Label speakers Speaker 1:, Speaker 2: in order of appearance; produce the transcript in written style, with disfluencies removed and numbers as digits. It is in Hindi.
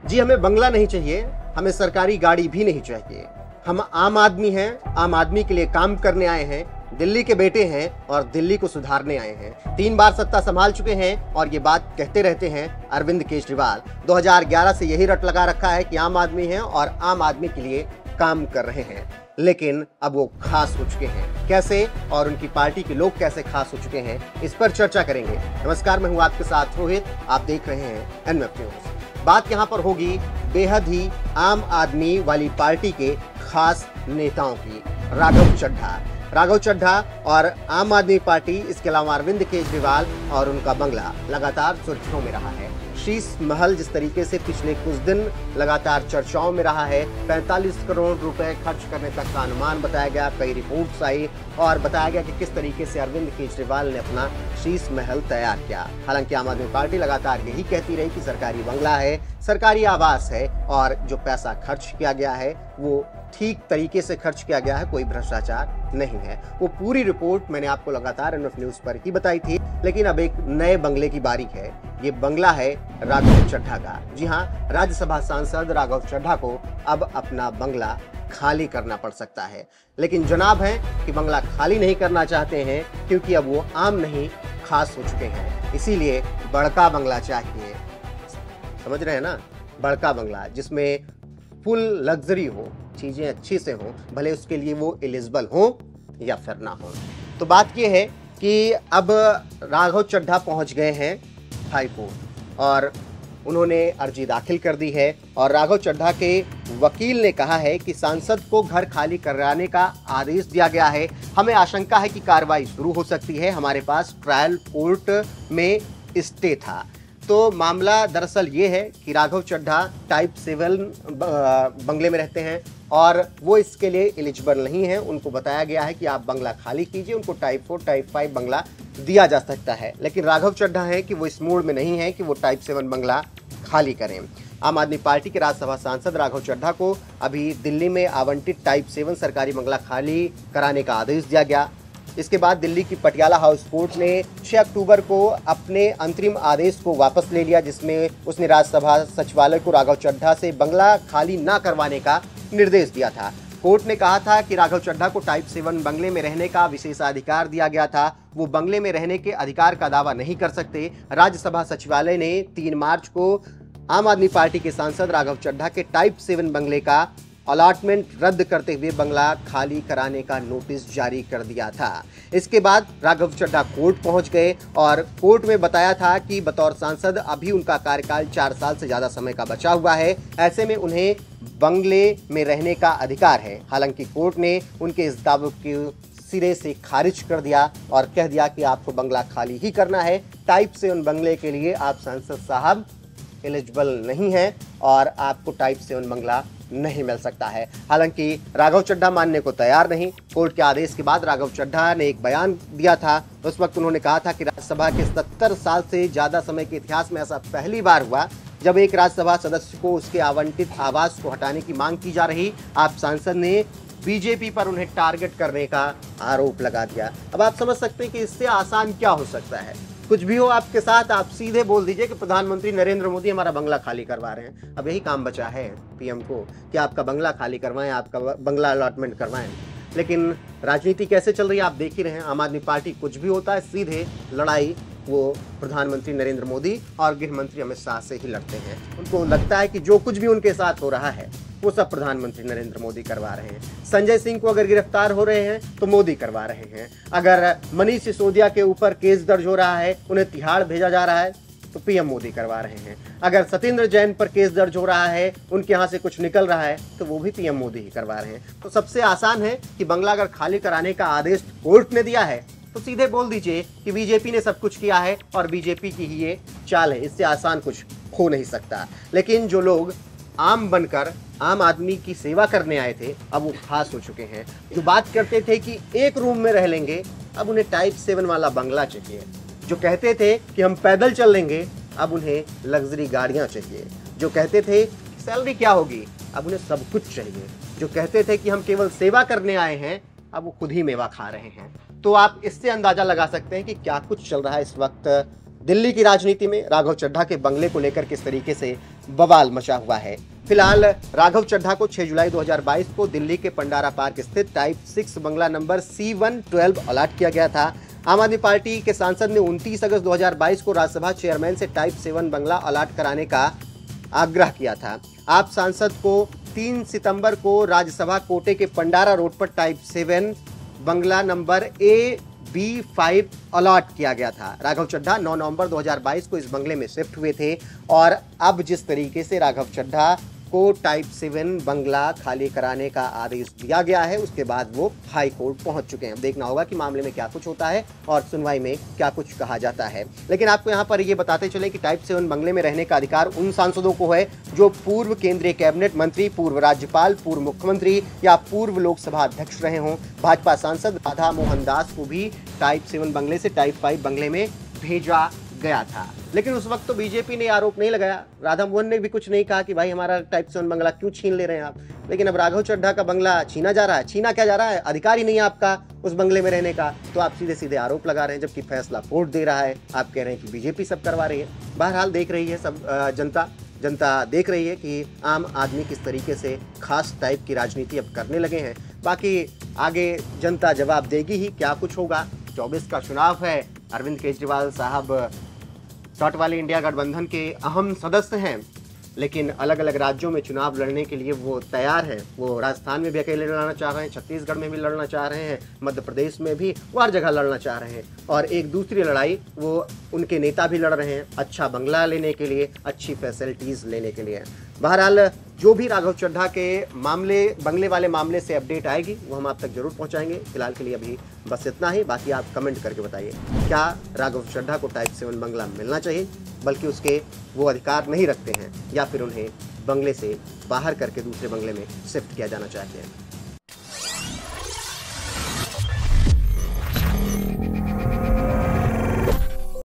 Speaker 1: जी हमें बंगला नहीं चाहिए, हमें सरकारी गाड़ी भी नहीं चाहिए। हम आम आदमी हैं, आम आदमी के लिए काम करने आए हैं, दिल्ली के बेटे हैं और दिल्ली को सुधारने आए हैं। 3 बार सत्ता संभाल चुके हैं और ये बात कहते रहते हैं अरविंद केजरीवाल। 2011 से यही रट लगा रखा है कि आम आदमी हैं और आम आदमी के लिए काम कर रहे हैं, लेकिन अब वो खास हो चुके हैं। कैसे और उनकी पार्टी के लोग कैसे खास हो चुके हैं, इस पर चर्चा करेंगे। नमस्कार, मैं हूं आपके साथ रोहित, आप देख रहे हैं एनएफ न्यूज। बात यहां पर होगी बेहद ही आम आदमी वाली पार्टी के खास नेताओं की। राघव चड्ढा और आम आदमी पार्टी, इसके अलावा अरविंद केजरीवाल और उनका बंगला लगातार सुर्खियों में रहा है। शीश महल जिस तरीके से पिछले कुछ दिन लगातार चर्चाओं में रहा है, 45 करोड़ रुपए खर्च करने तक का अनुमान बताया गया, कई रिपोर्ट्स आई और बताया गया कि किस तरीके से अरविंद केजरीवाल ने अपना शीश महल तैयार किया। हालांकि आम आदमी पार्टी लगातार यही कहती रही कि सरकारी बंगला है, सरकारी आवास है और जो पैसा खर्च किया गया है वो ठीक तरीके से खर्च किया गया है, कोई भ्रष्टाचार नहीं है। वो पूरी रिपोर्ट मैंने आपको लगातार एनएफ न्यूज पर ही बताई थी, लेकिन अब एक नए बंगले की बारी है। ये बंगला है राघव चड्ढा का। जी हाँ, राज्यसभा सांसद राघव चड्ढा को अब अपना बंगला खाली करना पड़ सकता है। लेकिन जनाब हैं कि बंगला खाली नहीं करना चाहते हैं, क्योंकि अब वो आम नहीं खास हो चुके हैं। इसीलिए बड़का बंगला चाहिए, समझ रहे हैं ना, बड़का बंगला जिसमें फुल लग्जरी हो, चीजें अच्छी से हो, भले उसके लिए वो एलिजिबल हो या फिर ना हो। तो बात यह है कि अब राघव चड्ढा पहुंच गए हैं हाई कोर्ट और उन्होंने अर्जी दाखिल कर दी है और राघव चड्ढा के वकील ने कहा है कि सांसद को घर खाली कराने का आदेश दिया गया है। हमें आशंका है कि कार्रवाई शुरू हो सकती है। हमारे पास ट्रायल कोर्ट में स्टे था। तो मामला दरअसल ये है कि राघव चड्ढा टाइप 7 बंगले में रहते हैं और वो इसके लिए एलिजिबल नहीं है। उनको बताया गया है कि आप बंगला खाली कीजिए, उनको टाइप 4 टाइप 5 बंगला दिया जा सकता है। लेकिन राघव चड्ढा है कि वो इस मूड में नहीं है कि वो टाइप 7 बंगला खाली करें। आम आदमी पार्टी के राज्यसभा सांसद राघव चड्ढा को अभी दिल्ली में आवंटित टाइप 7 सरकारी बंगला खाली कराने का आदेश दिया गया। इसके बाद दिल्ली की पटियाला हाउस कोर्ट ने 6 अक्टूबर को अपने अंतरिम आदेश को वापस ले लिया, जिसमें उसने राज्यसभा सचिवालय को राघव चड्ढा से बंगला खाली न करवाने का निर्देश दिया था। कोर्ट ने कहा था कि राघव चड्ढा को टाइप 7 बंगले में रहने का विशेषाधिकार दिया गया था। वो बंगले में रहने के अधिकार का दावा नहीं कर सकते। राज्यसभा सचिवालय ने 3 मार्च को आम आदमी पार्टी के सांसद राघव चड्ढा के टाइप 7 बंगले का अलॉटमेंट रद्द करते हुए बंगला खाली कराने का नोटिस जारी कर दिया था। इसके बाद राघव चड्ढा कोर्ट पहुंच गए और कोर्ट में बताया था कि बतौर सांसद अभी उनका कार्यकाल 4 साल से ज्यादा समय का बचा हुआ है, ऐसे में उन्हें बंगले में रहने का अधिकार है। हालांकि कोर्ट ने उनके इस दावे को सिरे से खारिज कर दिया और कह दिया कि आपको बंगला खाली ही करना है। टाइप 7 बंगले के लिए आप सांसद साहब एलिजिबल नहीं है और आपको टाइप 7 बंगला नहीं मिल सकता है। हालांकि राघव चड्ढा मानने को तैयार नहीं। कोर्ट के आदेश के बाद राघव चड्ढा ने एक बयान दिया था। उस वक्त उन्होंने कहा था कि राज्यसभा के 70 साल से ज्यादा समय के इतिहास में ऐसा पहली बार हुआ जब एक राज्यसभा सदस्य को उसके आवंटित आवास को हटाने की मांग की जा रही। आप सांसद ने बीजेपी पर उन्हें टारगेट करने का आरोप लगा दिया। अब आप समझ सकते हैं कि इससे आसान क्या हो सकता है। कुछ भी हो आपके साथ, आप सीधे बोल दीजिए कि प्रधानमंत्री नरेंद्र मोदी हमारा बंगला खाली करवा रहे हैं। अब यही काम बचा है पीएम को कि आपका बंगला खाली करवाएं, आपका बंगला अलॉटमेंट करवाएं। लेकिन राजनीति कैसे चल रही है आप देख ही रहे हैं। आम आदमी पार्टी कुछ भी होता है सीधे लड़ाई वो प्रधानमंत्री नरेंद्र मोदी और गृह मंत्री अमित शाह से ही लड़ते हैं। उनको लगता है कि जो कुछ भी उनके साथ हो रहा है वो सब प्रधानमंत्री नरेंद्र मोदी करवा रहे हैं। संजय सिंह को अगर गिरफ्तार हो रहे हैं तो मोदी करवा रहे हैं। अगर मनीष सिसोदिया के ऊपर केस दर्ज हो रहा है, उन्हें तिहाड़ भेजा जा रहा है, तो पीएम मोदी करवा रहे हैं। अगर सत्येंद्र जैन पर केस दर्ज हो रहा है, उनके यहाँ से कुछ निकल रहा है, तो वो भी पीएम मोदी ही करवा रहे हैं। तो सबसे आसान है कि बंगला अगर खाली कराने का आदेश कोर्ट ने दिया है तो सीधे बोल दीजिए कि बीजेपी ने सब कुछ किया है और बीजेपी की ही ये चाल है। इससे आसान कुछ हो नहीं सकता। लेकिन जो लोग आम बनकर आम आदमी की सेवा करने आए थे, अब वो खास हो चुके हैं। जो बात करते थे कि एक रूम में रह लेंगे, अब उन्हें टाइप 7 वाला बंगला चाहिए। जो कहते थे कि हम पैदल चल लेंगे, अब उन्हें लग्जरी गाड़ियां चाहिए। जो कहते थे कि सैलरी क्या होगी, अब उन्हें सब कुछ चाहिए। जो कहते थे कि हम केवल सेवा करने आए हैं, अब वो खुद ही मेवा खा रहे हैं। तो आप इससे अंदाजा लगा सकते हैं कि क्या कुछ चल रहा है इस वक्त दिल्ली की राजनीति में। राघव चड्ढा के बंगले को लेकर किस तरीके से बवाल मचा हुआ है। फिलहाल राघव चड्ढा को 6 जुलाई 2022 को दिल्ली के पंडारा पार्क स्थित टाइप 6 बंगला नंबर C112 अलॉट किया गया था। आम आदमी पार्टी के सांसद ने 29 अगस्त 2022 को राज्यसभा चेयरमैन से टाइप 7 बंगला अलॉट कराने का आग्रह किया था। आप सांसद को 3 सितंबर को राज्यसभा कोटे के पंडारा रोड पर टाइप 7 बंगला नंबर AB5 अलॉट किया गया था। राघव चड्ढा 9 नवंबर 2022 को इस बंगले में शिफ्ट हुए थे और अब जिस तरीके से राघव चड्ढा को टाइप 7 बंगला खाली कराने का आदेश दिया गया है, उसके बाद वो हाई कोर्ट पहुंच चुके हैं। देखना होगा कि मामले में क्या कुछ होता है और सुनवाई में क्या कुछ कहा जाता है। लेकिन आपको यहाँ पर ये बताते चले कि टाइप 7 बंगले में रहने का अधिकार उन सांसदों को है जो पूर्व केंद्रीय कैबिनेट मंत्री, पूर्व राज्यपाल, पूर्व मुख्यमंत्री या पूर्व लोकसभा अध्यक्ष रहे हों। भाजपा सांसद राधा मोहन दास को भी टाइप 7 बंगले से टाइप 5 बंगले में भेजा गया था, लेकिन उस वक्त तो बीजेपी ने आरोप नहीं लगाया। राधा मोहन ने भी कुछ नहीं कहा कि भाई हमारा टाइप 7 बंगला क्यों छीन ले रहे हैं आप। लेकिन अब राघव चड्ढा का बंगला छीना जा रहा है। छीना क्या जा रहा है? अधिकार ही नहीं है आपका उस बंगले में रहने का, तो आप सीधे सीधे आरोप लगा रहे हैं, जबकि फैसला कोर्ट दे रहा है। आप कह रहे हैं कि बीजेपी सब करवा रही है। बहरहाल देख रही है सब जनता देख रही है कि आम आदमी किस तरीके से खास टाइप की राजनीति अब करने लगे हैं। बाकी आगे जनता जवाब देगी ही, क्या कुछ होगा। 24 का चुनाव है। अरविंद केजरीवाल साहब टॉट वाले इंडिया गठबंधन के अहम सदस्य हैं, लेकिन अलग अलग राज्यों में चुनाव लड़ने के लिए वो तैयार हैं। वो राजस्थान में भी अकेले लड़ना चाह रहे हैं, छत्तीसगढ़ में भी लड़ना चाह रहे हैं, मध्य प्रदेश में भी, वो हर जगह लड़ना चाह रहे हैं। और एक दूसरी लड़ाई वो उनके नेता भी लड़ रहे हैं, अच्छा बंगला लेने के लिए, अच्छी फैसिलिटीज़ लेने के लिए। बहरहाल जो भी राघव चड्ढा के बंगले वाले मामले से अपडेट आएगी वो हम आप तक जरूर पहुंचाएंगे। फिलहाल के लिए अभी बस इतना ही। बाकी आप कमेंट करके बताइए, क्या राघव चड्ढा को टाइप 7 बंगला मिलना चाहिए, बल्कि उसके वो अधिकार नहीं रखते हैं, या फिर उन्हें बंगले से बाहर करके दूसरे बंगले में शिफ्ट किया जाना चाहिए।